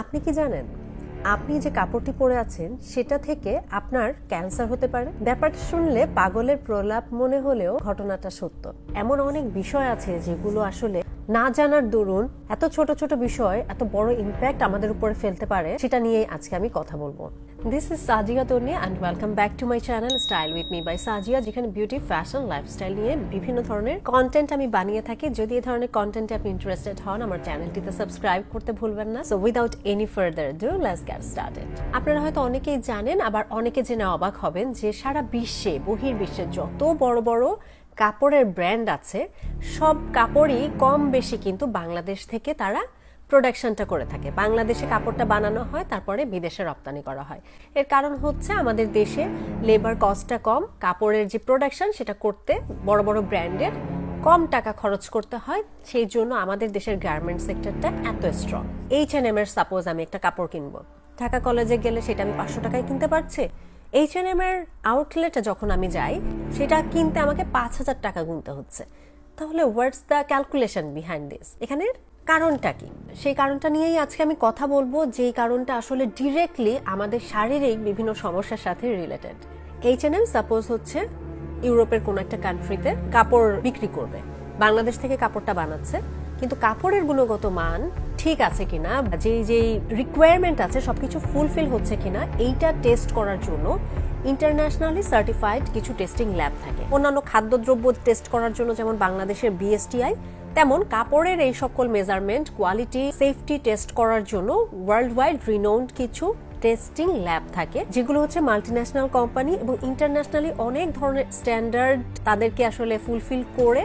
আপনি কি জানেন আপনি যে কাপড়টি পরে আছেন সেটা থেকে আপনার ক্যান্সার হতে পারে? ব্যাপারটা শুনলে পাগলের প্রলাপ মনে হলেও ঘটনাটা সত্য। এমন অনেক বিষয় আছে যেগুলো আসলে না জানার দরুন এত ছোট ছোট বিষয় এত বড় ইম্প্যাক্ট আমাদের উপরে ফেলতে পারে, সেটা নিয়েই আজকে আমি কথা বলবো। This is Sajia Tonni and welcome back to my channel style with me by Sajia, যেখানে বিউটি, ফ্যাশন, লাইফস্টাইল নিয়ে বিভিন্ন ধরনের কন্টেন্ট আমি বানিয়ে থাকি। যদি এই ধরনের কন্টেন্টে আপনি ইন্টারেস্টেড হন, আমার চ্যানেলটিতে সাবস্ক্রাইব করতে ভুলবেন না। So without any further do let's get started. আপনারা হয়তো অনেকেই জানেন, আবার অনেকে জেনে অবাক হবেন যে সারা বিশ্বে, বহির্বিশ্বে যত বড় বড় কাপড়ের ব্র্যান্ড আছে, সব কাপড়ই কম বেশি কিন্তু বাংলাদেশ থেকে তারা প্রোডাকশনটা করে থাকে। বাংলাদেশে কাপড়টা বানানো হয়, তারপরে বিদেশে রপ্তানি করা হয়। এর কারণ হচ্ছে আমাদের দেশে লেবার কস্টটা কম, কাপড়ের যে প্রোডাকশন সেটা করতে বড় বড় ব্র্যান্ডের কম টাকা খরচ করতে হয়। সেই জন্য আমাদের দেশের গার্মেন্ট সেক্টরটা এত স্ট্রং। H&M এর সাপোজ আমি একটা কাপড় কিনবো, ঢাকা কলেজে গেলে সেটা আমি 500 টাকায় কিনতে পারছি। H&M এর আউটলেটে যখন আমি যাই, সেটা কিনতে আমাকে 5,000 টাকা গুনতে হচ্ছে। তাহলে what's the calculation behind this? এখানের কারণটা কি? সেই কারণটা নিয়েই আজকে আমি কথা বলবো, যেই কারণটা আসলে ডিরেক্টলি আমাদের শারীরিক বিভিন্ন সমস্যার সাথে রিলেটেড। H&M সাপোজ হচ্ছে ইউরোপের কোন একটা কান্ট্রিতে কাপড় বিক্রি করবে, বাংলাদেশ থেকে কাপড়টা বানাচ্ছে, কিন্তু কাপড়ের গুণগত মান ঠিক আছে কিনা, যেই রিকোয়ারমেন্ট আছে সবকিছু ফুলফিল হচ্ছে কিনা, এইটা টেস্ট করার জন্য ইন্টারন্যাশনালি সার্টিফাইড কিছু টেস্টিং ল্যাব থাকে। অন্যান্য খাদ্যদ্রব্য টেস্ট করার জন্য যেমন বাংলাদেশের BSTI, তেমন কাপড়ের এই সকল মেজারমেন্ট, কোয়ালিটি, সেফটি টেস্ট করার জন্য ওয়ার্ল্ড ওয়াইড রিনোন্ড কিছু টেস্টিং ল্যাব থাকে, যেগুলো হচ্ছে মাল্টিন্যাশনাল কোম্পানি এবং ইন্টারন্যাশনালি অনেক ধরনের স্ট্যান্ডার্ড তাদেরকে আসলে ফুলফিল করে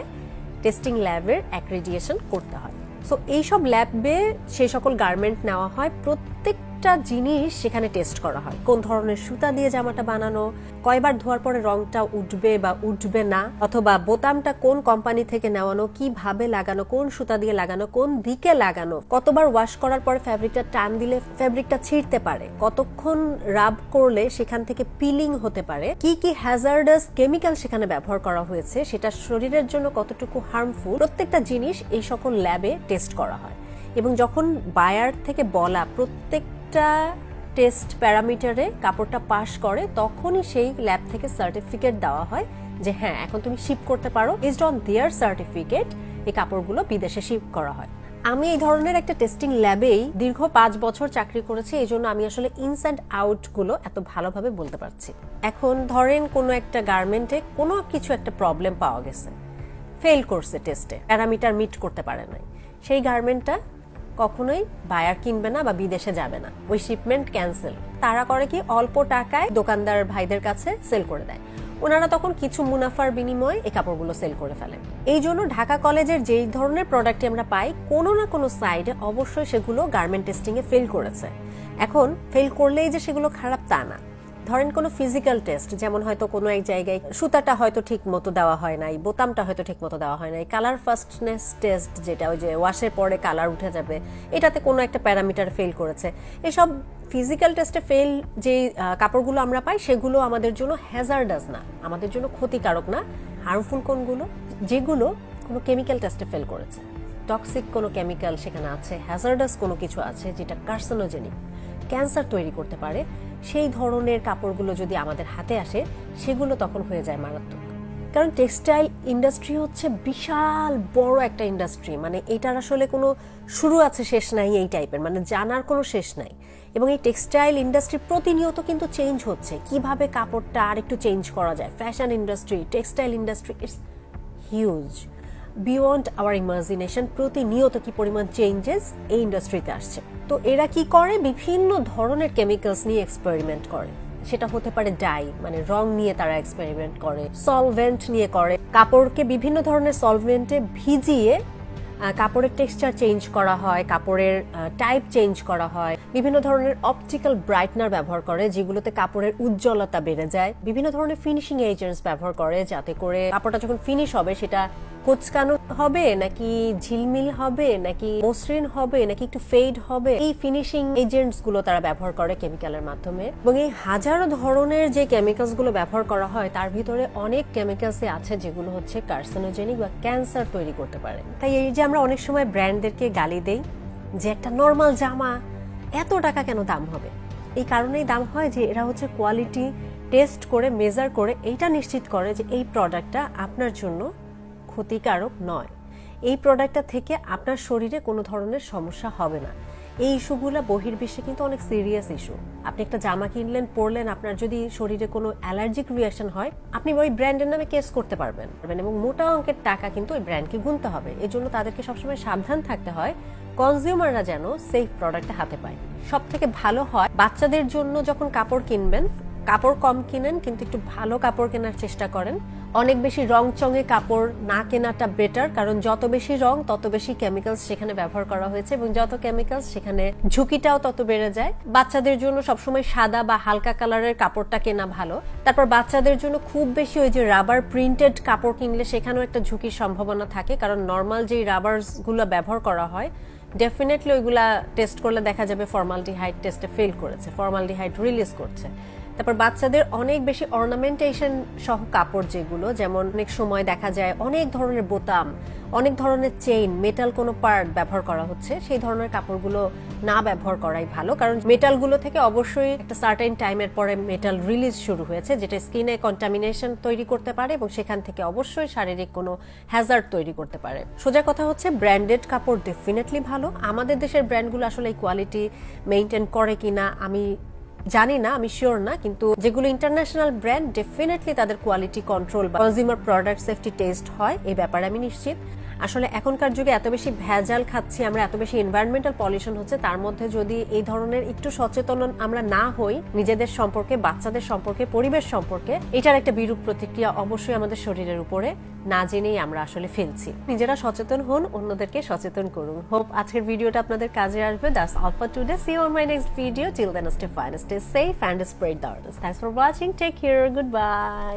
টেস্টিং ল্যাবের অ্যাক্রেডিটেশন করতে হয়। সো এইসব ল্যাবে সেই সকল গার্মেন্ট নেওয়া হয়, প্রত্যেকটা জিনিস সেখানে টেস্ট করা হয়। কোন ধরনের সুতা দিয়ে জামাটা বানানো, কয়বার ধোয়ার পরে রংটা উঠবে বা উঠবে না, অথবা বোতামটা কোন কোম্পানি থেকে নেওয়ানো, কিভাবে লাগানো, কোন সুতা দিয়ে লাগানো, কোন দিকে লাগানো, কতবার ওয়াশ করার পরে ফ্যাব্রিকটা টান দিলে ফ্যাব্রিকটা ছিঁড়তে পারে, কতক্ষণ রাব করলে সেখান থেকে পিলিং হতে পারে, কি কি হ্যাজার্ডাস কেমিক্যাল সেখানে ব্যবহার করা হয়েছে, সেটা শরীরের জন্য কতটুকু হার্মফুল, প্রত্যেকটা জিনিস এই সকল ল্যাবে টেস্ট করা হয়। এবং যখন বায়ার থেকে বলা প্রত্যেকটা টেস্ট প্যারামিটারে কাপড়টা পাস করে, তখনই সেই ল্যাব থেকে সার্টিফিকেট দেওয়া হয় যে হ্যাঁ, এখন তুমি শিপ করতে পারো। বেসড অন দেয়ার সার্টিফিকেট এই কাপড়গুলো বিদেশে শিপ করা হয়। আমি এই ধরনের একটা টেস্টিং ল্যাবেই দীর্ঘ 5 বছর চাকরি করেছি, এই জন্য আমি আসলে ইনস অ্যান্ড আউট গুলো এত ভালোভাবে বলতে পারছি। এখন ধরেন কোনো একটা গার্মেন্টে কোনো কিছু একটা প্রবলেম পাওয়া গেছে, ফেল করছে টেস্টে, প্যারামিটার মিট করতে পারে নাই, সেই গার্মেন্টটা কখনোই বায়ার কিনবে না বা বিদেশে যাবে না, ওই শিপমেন্ট ক্যান্সেল। তারা করে কি, অল্প টাকায় দোকানদার ভাইদের কাছে সেল করে দেয়, ওনারা তখন কিছু মুনাফার বিনিময়ে এই কাপড়গুলো সেল করে ফেলেন। এই জন্য ঢাকা কলেজের যেই ধরনের প্রোডাক্ট আমরা পাই, কোনো না কোনো সাইডে অবশ্যই সেগুলো গার্মেন্ট টেস্টিং এ ফেল করেছে। এখন ফেল করলেই যে সেগুলো খারাপ তা না। ধরেন কোনো ফিজিক্যাল টেস্ট, যেমন হয়তো কোনো এক জায়গায় সুতাটা হয়তো ঠিক মতো দেওয়া হয় নাই, বোতামটা হয়তো ঠিক মতো দেওয়া হয় নাই, কালার ফাস্টনেস টেস্ট, যেটা ওই যে ওয়াশের পরে কালার উঠে যাবে, এটাতে কোনো একটা প্যারামিটার ফেল করেছে। এসব ফিজিক্যাল টেস্টে ফেল যে কাপড়গুলো আমরা পাই, সেগুলো আমাদের জন্য হ্যাজার্ডাস না, আমাদের জন্য ক্ষতিকারক না। হার্মফুল কোনগুলো? যেগুলো কোনো কেমিক্যাল টেস্টে ফেল করেছে, টক্সিক কোনো কেমিক্যাল সেখানে আছে, হ্যাজার্ডাস কোনো কিছু আছে যেটা কার্সিনোজেনিক, ক্যান্সার তৈরি করতে পারে, সেই ধরনের কাপড়গুলো যদি আমাদের হাতে আসে, সেগুলো তখন হয়ে যায় মারাত্মক। কারণ টেক্সটাইল ইন্ডাস্ট্রি হচ্ছে বিশাল বড় একটা ইন্ডাস্ট্রি, মানে এটার আসলে কোনো শুরু আছে শেষ নাই, এই টাইপের, মানে জানার কোনো শেষ নাই। এবং এই টেক্সটাইল ইন্ডাস্ট্রি প্রতিনিয়ত কিন্তু চেঞ্জ হচ্ছে, কিভাবে কাপড়টা আর একটু চেঞ্জ করা যায়। Fashion industry, textile industry, it's huge, beyond our imagination. প্রতিনিয়ত কি পরিমাণ চেঞ্জেস এই ইন্ডাস্ট্রিতে আসছে। তো এরা কি করে, বিভিন্ন ধরনের কেমিক্যালস নিয়ে এক্সপেরিমেন্ট করে। সেটা হতে পারে ডাই, মানে রং নিয়ে তারা এক্সপেরিমেন্ট করে, সলভেন্ট নিয়ে করে, কাপড়কে বিভিন্ন ধরনের সলভেন্টে ভিজিয়ে কাপড়ের টেক্সচার চেঞ্জ করা হয়, কাপড়ের টাইপ চেঞ্জ করা হয়, বিভিন্ন ধরনের অপটিক্যাল ব্রাইটনার ব্যবহার করে, যেগুলোতে কাপড়ের উজ্জ্বলতা বেড়ে যায়, বিভিন্ন ধরনের ফিনিশিং এজেন্টস ব্যবহার করে, যাতে করে কাপড়টা যখন ফিনিশ হবে সেটা কোচকানো হবে নাকি ঝিলমিল হবে নাকি মসৃণ হবে নাকি একটু ফেড হবে, এই ফিনিশিং এজেন্টস গুলো তারা ব্যবহার করে কেমিক্যালের মাধ্যমে। এবং এই হাজারো ধরনের যে কেমিক্যালস গুলো ব্যবহার করা হয়, তার ভিতরে অনেক কেমিক্যালস আছে যেগুলো হচ্ছে কার্সিনোজেনিক বা ক্যান্সার তৈরি করতে পারে। তাই এই যে আমরা অনেক সময় ব্র্যান্ডদেরকে গালি দেই যে একটা নর্মাল জামা এত টাকা কেন দাম হবে? এই কারণেই দাম হয় যে এরা হচ্ছে কোয়ালিটি টেস্ট করে মেজার করে এইটা নিশ্চিত করে যে এই প্রোডাক্টটা আপনার জন্য ক্ষতিকারক নয়, এই প্রোডাক্টটা থেকে আপনার শরীরে কোনো ধরনের সমস্যা হবে না। এই ইস্যুগুলো বহির্বিশ্বে কিন্তু অনেক সিরিয়াস ইস্যু। আপনি একটা জামা কিনলেন, পরলেন, আপনার যদি শরীরে কোনো অ্যালার্জিক রিয়াকশন হয়, আপনি ওই ব্র্যান্ডের নামে কেস করতে পারবেন এবং মোটা অঙ্কের টাকা কিন্তু ওই ব্র্যান্ডকে গুনতে হবে। এই জন্য তাদেরকে সবসময় সাবধান থাকতে হয় কনজিউমাররা যেন সেফ প্রোডাক্টটা হাতে পায়। সব থেকে ভালো হয় বাচ্চাদের জন্য যখন কাপড় কিনবেন, কাপড় কম কিনেন কিন্তু একটু ভালো কাপড় কেনার চেষ্টা করেন। অনেক বেশি রং চঙে কাপড় না কেনাটা বেটার, কারণ যত বেশি রং তত বেশি কেমিক্যালস সেখানে ব্যবহার করা হয়েছে এবং যত কেমিক্যালস সেখানে ঝুঁকিটাও তত বেড়ে যায়। বাচ্চাদের জন্য সবসময় সাদা বা হালকা কালারের কাপড়টা কেনা ভালো। তারপর বাচ্চাদের জন্য খুব বেশি ওই যে রাবার প্রিন্টেড কাপড় কিনলে সেখানেও একটা ঝুঁকির সম্ভাবনা থাকে, কারণ নর্মাল যেই রাবারস গুলো ব্যবহার করা হয় ডেফিনেটলি ওইগুলা টেস্ট করলে দেখা যাবে ফর্মালডিহাইড টেস্টে ফেল করেছে, ফর্মালডিহাইড রিলিজ করছে। তারপর বাচ্চাদের অনেক বেশি অর্নামেন্টেশন সহ কাপড় যেগুলো, যেমন অনেক সময় দেখা যায় অনেক ধরনের বোতাম, অনেক ধরনের চেইন, মেটাল কোনো পার্ট ব্যবহার করা হচ্ছে, সেই ধরনের কাপড়গুলো না ব্যবহার করাই ভালো, কারণ মেটালগুলো থেকে অবশ্যই একটা সার্টেন টাইমের পরে মেটাল রিলিজ শুরু হয়েছে, যেটা স্কিনে কন্টামিনেশন তৈরি করতে পারে এবং সেখান থেকে অবশ্যই শারীরিক কোনো হ্যাজার্ড তৈরি করতে পারে। সোজা কথা হচ্ছে ব্র্যান্ডেড কাপড় ডেফিনেটলি ভালো। আমাদের দেশের ব্র্যান্ডগুলো আসলে এই কোয়ালিটি মেইনটেইন করে কিনা আমি জানি না, আমি শিওর না, কিন্তু যেগুলো ইন্টারন্যাশনাল ব্র্যান্ড ডেফিনেটলি তাদের কোয়ালিটি কন্ট্রোল বা কনজিউমার প্রোডাক্ট সেফটি টেস্ট হয়, এই ব্যাপারে আমি নিশ্চিত। আসলে এখনকার যুগে এত বেশি ভেজাল খাচ্ছি আমরা, এত বেশি এনভায়রনমেন্টাল পলিউশন হচ্ছে, তার মধ্যে যদি এই ধরনের একটু সচেতন আমরা না হই নিজেদের সম্পর্কে, বাচ্চাদের সম্পর্কে, পরিবেশ সম্পর্কে, এটার একটা বিরূপ প্রতিক্রিয়া অবশ্যই আমাদের শরীরের উপরে না জেনেই আমরা আসলে ফেলছি। নিজেরা সচেতন হন, অন্যদেরকে সচেতন করুন। হোপ আজকের ভিডিওটা আপনাদের কাজে আসবে। That's all for today. See you on my next video. Till then stay fine, stay safe and spread the awareness. Thanks for watching. Take care. Good by.